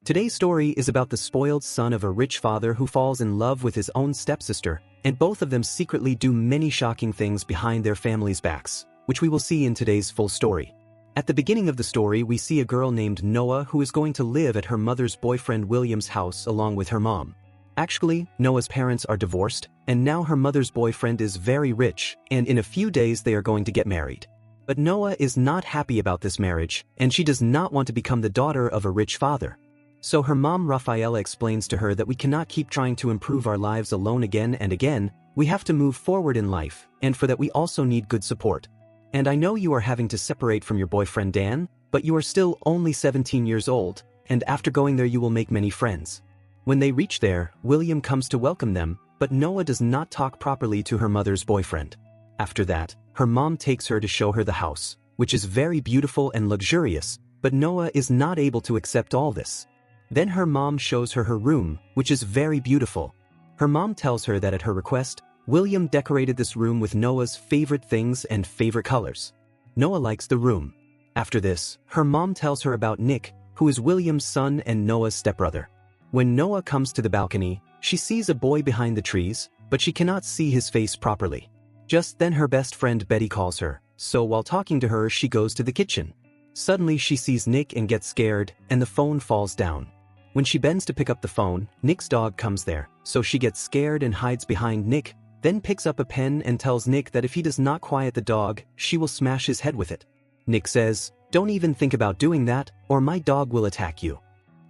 Today's story is about the spoiled son of a rich father who falls in love with his own stepsister, and both of them secretly do many shocking things behind their families' backs, which we will see in today's full story. At the beginning of the story, we see a girl named Noah who is going to live at her mother's boyfriend William's house along with her mom. Actually, Noah's parents are divorced, and now her mother's boyfriend is very rich, and in a few days they are going to get married. But Noah is not happy about this marriage, and she does not want to become the daughter of a rich father. So her mom Rafaela explains to her that we cannot keep trying to improve our lives alone again and again, we have to move forward in life, and for that we also need good support. And I know you are having to separate from your boyfriend Dan, but you are still only 17 years old, and after going there you will make many friends. When they reach there, William comes to welcome them, but Noah does not talk properly to her mother's boyfriend. After that, her mom takes her to show her the house, which is very beautiful and luxurious, but Noah is not able to accept all this. Then her mom shows her her room, which is very beautiful. Her mom tells her that at her request, William decorated this room with Noah's favorite things and favorite colors. Noah likes the room. After this, her mom tells her about Nick, who is William's son and Noah's stepbrother. When Noah comes to the balcony, she sees a boy behind the trees, but she cannot see his face properly. Just then her best friend Betty calls her, so while talking to her she goes to the kitchen. Suddenly she sees Nick and gets scared, and the phone falls down. When she bends to pick up the phone, Nick's dog comes there, so she gets scared and hides behind Nick, then picks up a pen and tells Nick that if he does not quiet the dog, she will smash his head with it. Nick says, "Don't even think about doing that, or my dog will attack you."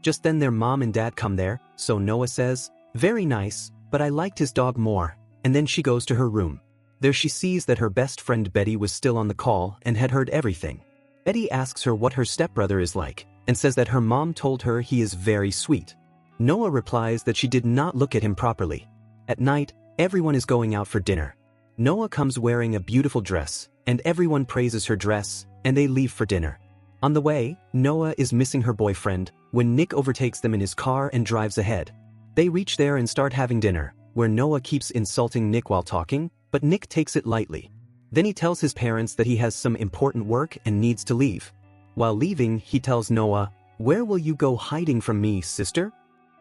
Just then their mom and dad come there, so Noah says, "Very nice, but I liked his dog more," and then she goes to her room. There she sees that her best friend Betty was still on the call and had heard everything. Betty asks her what her stepbrother is like, and says that her mom told her he is very sweet. Noah replies that she did not look at him properly. At night, everyone is going out for dinner. Noah comes wearing a beautiful dress, and everyone praises her dress, and they leave for dinner. On the way, Noah is missing her boyfriend when Nick overtakes them in his car and drives ahead. They reach there and start having dinner, where Noah keeps insulting Nick while talking, but Nick takes it lightly. Then he tells his parents that he has some important work and needs to leave. While leaving, he tells Noah, "Where will you go hiding from me, sister?"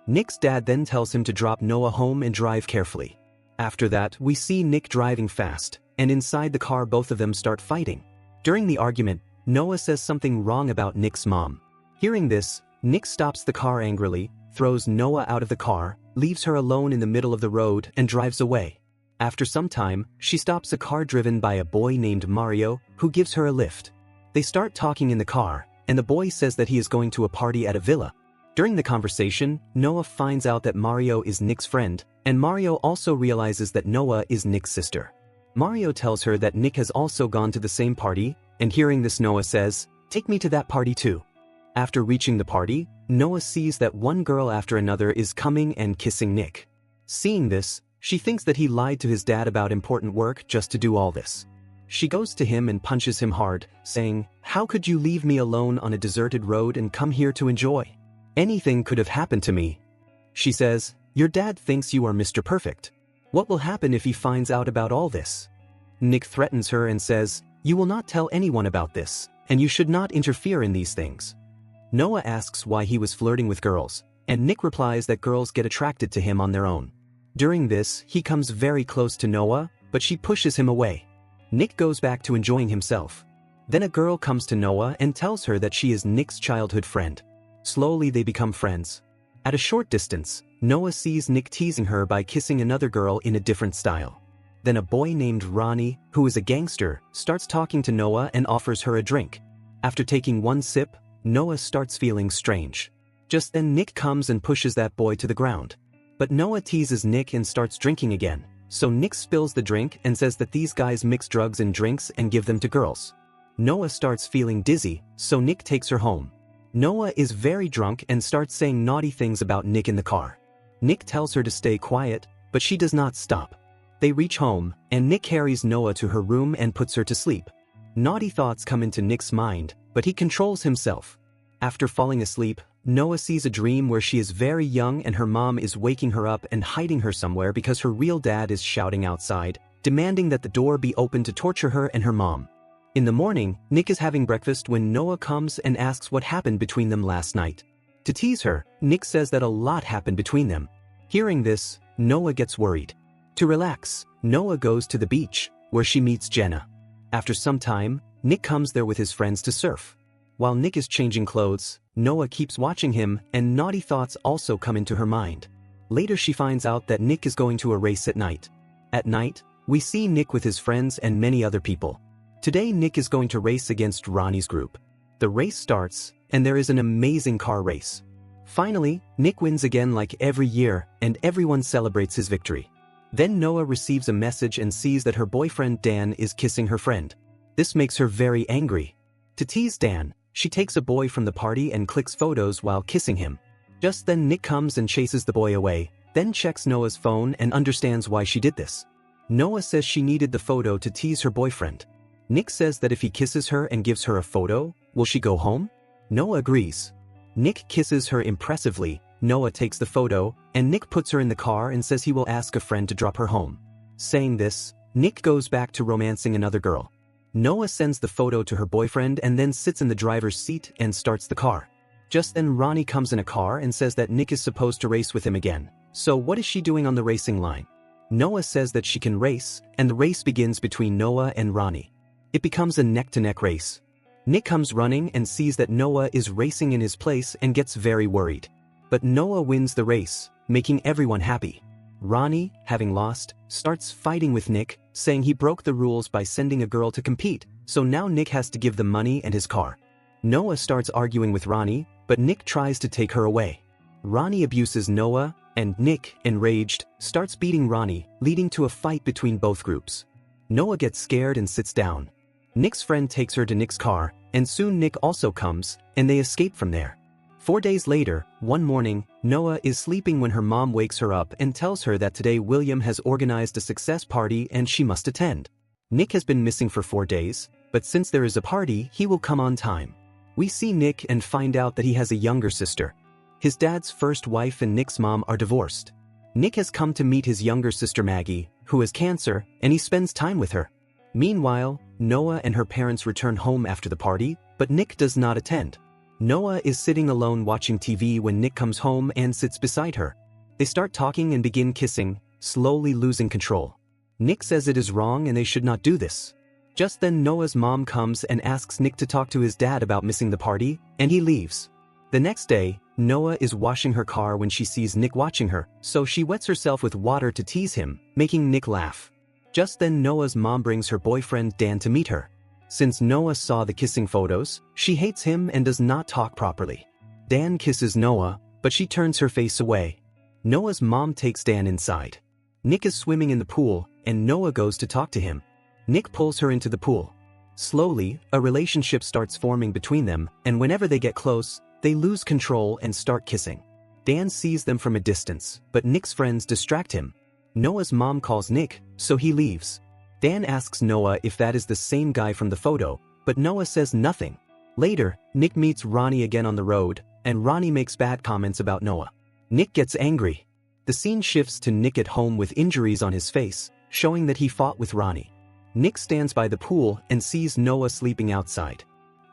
Nick's dad then tells him to drop Noah home and drive carefully. After that, we see Nick driving fast, and inside the car both of them start fighting. During the argument, Noah says something wrong about Nick's mom. Hearing this, Nick stops the car angrily, throws Noah out of the car, leaves her alone in the middle of the road and drives away. After some time, she stops a car driven by a boy named Mario, who gives her a lift. They start talking in the car, and the boy says that he is going to a party at a villa. During the conversation, Noah finds out that Mario is Nick's friend, and Mario also realizes that Noah is Nick's sister. Mario tells her that Nick has also gone to the same party, and hearing this Noah says, "Take me to that party too." After reaching the party, Noah sees that one girl after another is coming and kissing Nick. Seeing this, she thinks that he lied to his dad about important work just to do all this. She goes to him and punches him hard, saying, "How could you leave me alone on a deserted road and come here to enjoy? Anything could have happened to me." She says, "Your dad thinks you are Mr. Perfect. What will happen if he finds out about all this?" Nick threatens her and says, "You will not tell anyone about this, and you should not interfere in these things." Noah asks why he was flirting with girls, and Nick replies that girls get attracted to him on their own. During this, he comes very close to Noah, but she pushes him away. Nick goes back to enjoying himself. Then a girl comes to Noah and tells her that she is Nick's childhood friend. Slowly they become friends. At a short distance, Noah sees Nick teasing her by kissing another girl in a different style. Then a boy named Ronnie, who is a gangster, starts talking to Noah and offers her a drink. After taking one sip, Noah starts feeling strange. Just then Nick comes and pushes that boy to the ground. But Noah teases Nick and starts drinking again. So Nick spills the drink and says that these guys mix drugs in drinks and give them to girls. Noah starts feeling dizzy, so Nick takes her home. Noah is very drunk and starts saying naughty things about Nick in the car. Nick tells her to stay quiet, but she does not stop. They reach home, and Nick carries Noah to her room and puts her to sleep. Naughty thoughts come into Nick's mind, but he controls himself. After falling asleep, Noah sees a dream where she is very young and her mom is waking her up and hiding her somewhere because her real dad is shouting outside, demanding that the door be opened to torture her and her mom. In the morning, Nick is having breakfast when Noah comes and asks what happened between them last night. To tease her, Nick says that a lot happened between them. Hearing this, Noah gets worried. To relax, Noah goes to the beach, where she meets Jenna. After some time, Nick comes there with his friends to surf. While Nick is changing clothes, Noah keeps watching him and naughty thoughts also come into her mind. Later she finds out that Nick is going to a race at night. At night, we see Nick with his friends and many other people. Today Nick is going to race against Ronnie's group. The race starts, and there is an amazing car race. Finally, Nick wins again like every year, and everyone celebrates his victory. Then Noah receives a message and sees that her boyfriend Dan is kissing her friend. This makes her very angry. To tease Dan, she takes a boy from the party and clicks photos while kissing him. Just then Nick comes and chases the boy away, then checks Noah's phone and understands why she did this. Noah says she needed the photo to tease her boyfriend. Nick says that if he kisses her and gives her a photo, will she go home? Noah agrees. Nick kisses her impressively, Noah takes the photo, and Nick puts her in the car and says he will ask a friend to drop her home. Saying this, Nick goes back to romancing another girl. Noah sends the photo to her boyfriend and then sits in the driver's seat and starts the car. Just then Ronnie comes in a car and says that Nick is supposed to race with him again. So what is she doing on the racing line? Noah says that she can race, and the race begins between Noah and Ronnie. It becomes a neck-to-neck race. Nick comes running and sees that Noah is racing in his place and gets very worried. But Noah wins the race, making everyone happy. Ronnie, having lost, starts fighting with Nick, saying he broke the rules by sending a girl to compete, so now Nick has to give the money and his car. Noah starts arguing with Ronnie, but Nick tries to take her away. Ronnie abuses Noah, and Nick, enraged, starts beating Ronnie, leading to a fight between both groups. Noah gets scared and sits down. Nick's friend takes her to Nick's car, and soon Nick also comes, and they escape from there. 4 days later, one morning, Noah is sleeping when her mom wakes her up and tells her that today William has organized a success party and she must attend. Nick has been missing for 4 days, but since there is a party, he will come on time. We see Nick and find out that he has a younger sister. His dad's first wife and Nick's mom are divorced. Nick has come to meet his younger sister Maggie, who has cancer, and he spends time with her. Meanwhile, Noah and her parents return home after the party, but Nick does not attend. Noah is sitting alone watching TV when Nick comes home and sits beside her. They start talking and begin kissing, slowly losing control. Nick says it is wrong and they should not do this. Just then Noah's mom comes and asks Nick to talk to his dad about missing the party, and he leaves. The next day, Noah is washing her car when she sees Nick watching her, so she wets herself with water to tease him, making Nick laugh. Just then Noah's mom brings her boyfriend Dan to meet her. Since Noah saw the kissing photos, she hates him and does not talk properly. Dan kisses Noah, but she turns her face away. Noah's mom takes Dan inside. Nick is swimming in the pool, and Noah goes to talk to him. Nick pulls her into the pool. Slowly, a relationship starts forming between them, and whenever they get close, they lose control and start kissing. Dan sees them from a distance, but Nick's friends distract him. Noah's mom calls Nick, so he leaves. Dan asks Noah if that is the same guy from the photo, but Noah says nothing. Later, Nick meets Ronnie again on the road, and Ronnie makes bad comments about Noah. Nick gets angry. The scene shifts to Nick at home with injuries on his face, showing that he fought with Ronnie. Nick stands by the pool and sees Noah sleeping outside.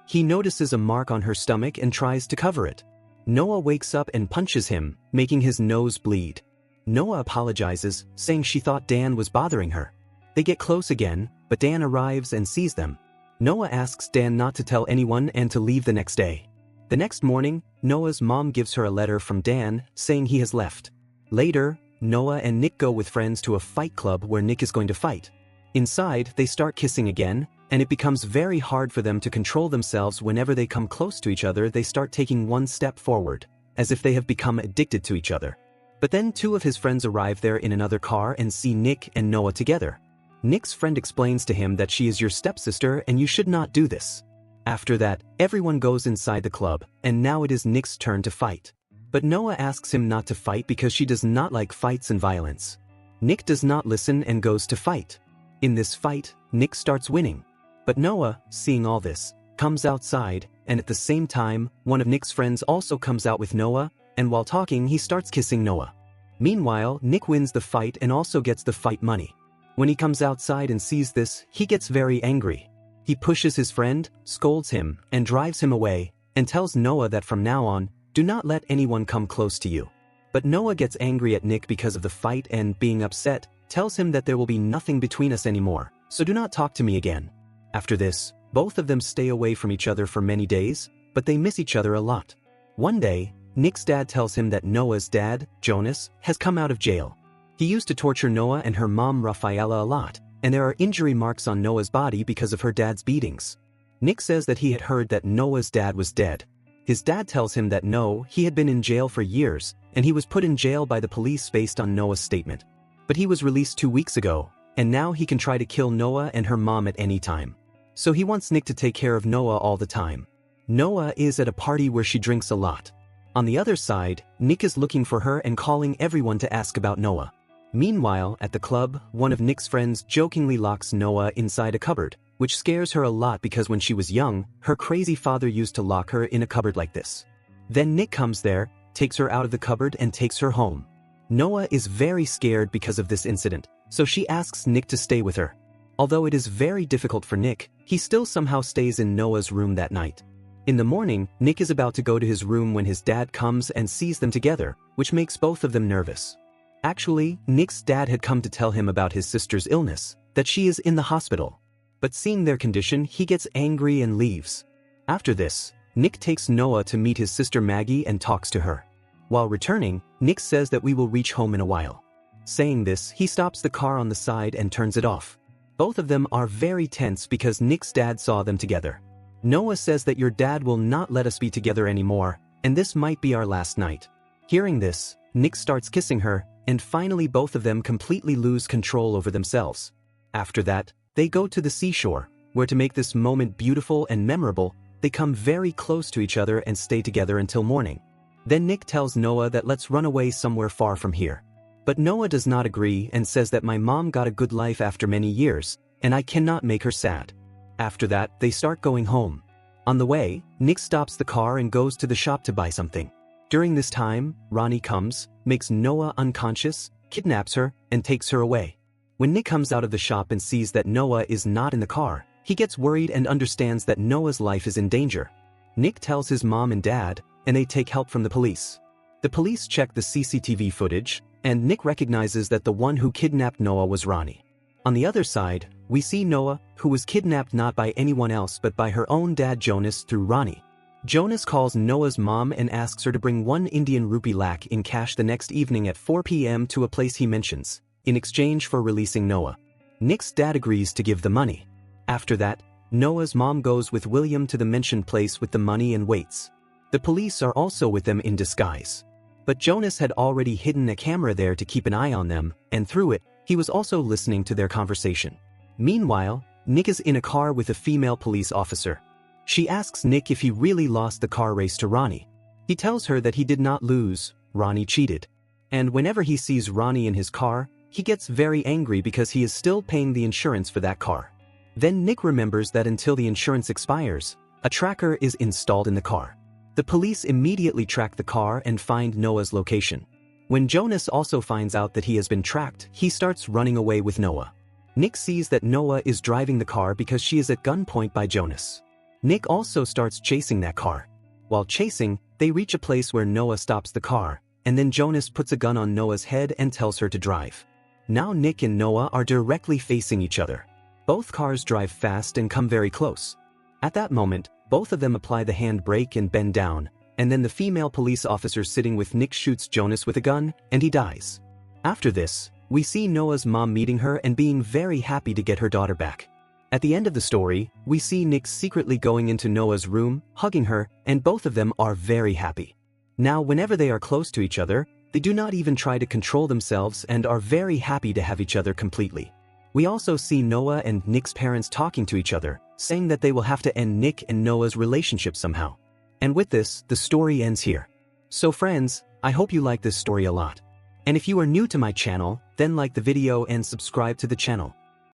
He notices a mark on her stomach and tries to cover it. Noah wakes up and punches him, making his nose bleed. Noah apologizes, saying she thought Dan was bothering her. They get close again, but Dan arrives and sees them. Noah asks Dan not to tell anyone and to leave the next day. The next morning, Noah's mom gives her a letter from Dan saying he has left. Later, Noah and Nick go with friends to a fight club where Nick is going to fight. Inside, they start kissing again, and it becomes very hard for them to control themselves. Whenever they come close to each other, they start taking one step forward, as if they have become addicted to each other. But then 2 of his friends arrive there in another car and see Nick and Noah together. Nick's friend explains to him that she is your stepsister and you should not do this. After that, everyone goes inside the club, and now it is Nick's turn to fight. But Noah asks him not to fight because she does not like fights and violence. Nick does not listen and goes to fight. In this fight, Nick starts winning. But Noah, seeing all this, comes outside, and at the same time, one of Nick's friends also comes out with Noah, and while talking he starts kissing Noah. Meanwhile, Nick wins the fight and also gets the fight money. When he comes outside and sees this, he gets very angry. He pushes his friend, scolds him, and drives him away, and tells Noah that from now on, Do not let anyone come close to you. But Noah gets angry at Nick because of the fight and, being upset, tells him that there will be nothing between us anymore, so do not talk to me again. After this, both of them stay away from each other for many days, but they miss each other a lot. One day, Nick's dad tells him that Noah's dad, Jonas, has come out of jail. He used to torture Noah and her mom Rafaela a lot, and there are injury marks on Noah's body because of her dad's beatings. Nick says that he had heard that Noah's dad was dead. His dad tells him that no, he had been in jail for years, and he was put in jail by the police based on Noah's statement. But he was released 2 weeks ago, and now he can try to kill Noah and her mom at any time. So he wants Nick to take care of Noah all the time. Noah is at a party where she drinks a lot. On the other side, Nick is looking for her and calling everyone to ask about Noah. Meanwhile, at the club, one of Nick's friends jokingly locks Noah inside a cupboard, which scares her a lot because when she was young, her crazy father used to lock her in a cupboard like this. Then Nick comes there, takes her out of the cupboard and takes her home. Noah is very scared because of this incident, so she asks Nick to stay with her. Although it is very difficult for Nick, he still somehow stays in Noah's room that night. In the morning, Nick is about to go to his room when his dad comes and sees them together, which makes both of them nervous. Actually, Nick's dad had come to tell him about his sister's illness, that she is in the hospital. But seeing their condition, he gets angry and leaves. After this, Nick takes Noah to meet his sister Maggie and talks to her. While returning, Nick says that we will reach home in a while. Saying this, he stops the car on the side and turns it off. Both of them are very tense because Nick's dad saw them together. Noah says that your dad will not let us be together anymore, and this might be our last night. Hearing this, Nick starts kissing her, and finally both of them completely lose control over themselves. After that, they go to the seashore, where to make this moment beautiful and memorable, they come very close to each other and stay together until morning. Then Nick tells Noah that let's run away somewhere far from here. But Noah does not agree and says that my mom got a good life after many years, and I cannot make her sad. After that, they start going home. On the way, Nick stops the car and goes to the shop to buy something. During this time, Ronnie comes, makes Noah unconscious, kidnaps her, and takes her away. When Nick comes out of the shop and sees that Noah is not in the car, he gets worried and understands that Noah's life is in danger. Nick tells his mom and dad, and they take help from the police. The police check the CCTV footage, and Nick recognizes that the one who kidnapped Noah was Ronnie. On the other side, we see Noah, who was kidnapped not by anyone else but by her own dad Jonas through Ronnie. Jonas calls Noah's mom and asks her to bring 1 Indian rupee lakh in cash the next evening at 4 p.m. to a place he mentions, in exchange for releasing Noah. Nick's dad agrees to give the money. After that, Noah's mom goes with William to the mentioned place with the money and waits. The police are also with them in disguise. But Jonas had already hidden a camera there to keep an eye on them, and through it, he was also listening to their conversation. Meanwhile, Nick is in a car with a female police officer. She asks Nick if he really lost the car race to Ronnie. He tells her that he did not lose, Ronnie cheated. And whenever he sees Ronnie in his car, he gets very angry because he is still paying the insurance for that car. Then Nick remembers that until the insurance expires, a tracker is installed in the car. The police immediately track the car and find Noah's location. When Jonas also finds out that he has been tracked, he starts running away with Noah. Nick sees that Noah is driving the car because she is at gunpoint by Jonas. Nick also starts chasing that car. While chasing, they reach a place where Noah stops the car, and then Jonas puts a gun on Noah's head and tells her to drive. Now Nick and Noah are directly facing each other. Both cars drive fast and come very close. At that moment, both of them apply the handbrake and bend down, and then the female police officer sitting with Nick shoots Jonas with a gun, and he dies. After this, we see Noah's mom meeting her and being very happy to get her daughter back. At the end of the story, we see Nick secretly going into Noah's room, hugging her, and both of them are very happy. Now, whenever they are close to each other, they do not even try to control themselves and are very happy to have each other completely. We also see Noah and Nick's parents talking to each other, saying that they will have to end Nick and Noah's relationship somehow. And with this, the story ends here. So friends, I hope you like this story a lot. And if you are new to my channel, then like the video and subscribe to the channel.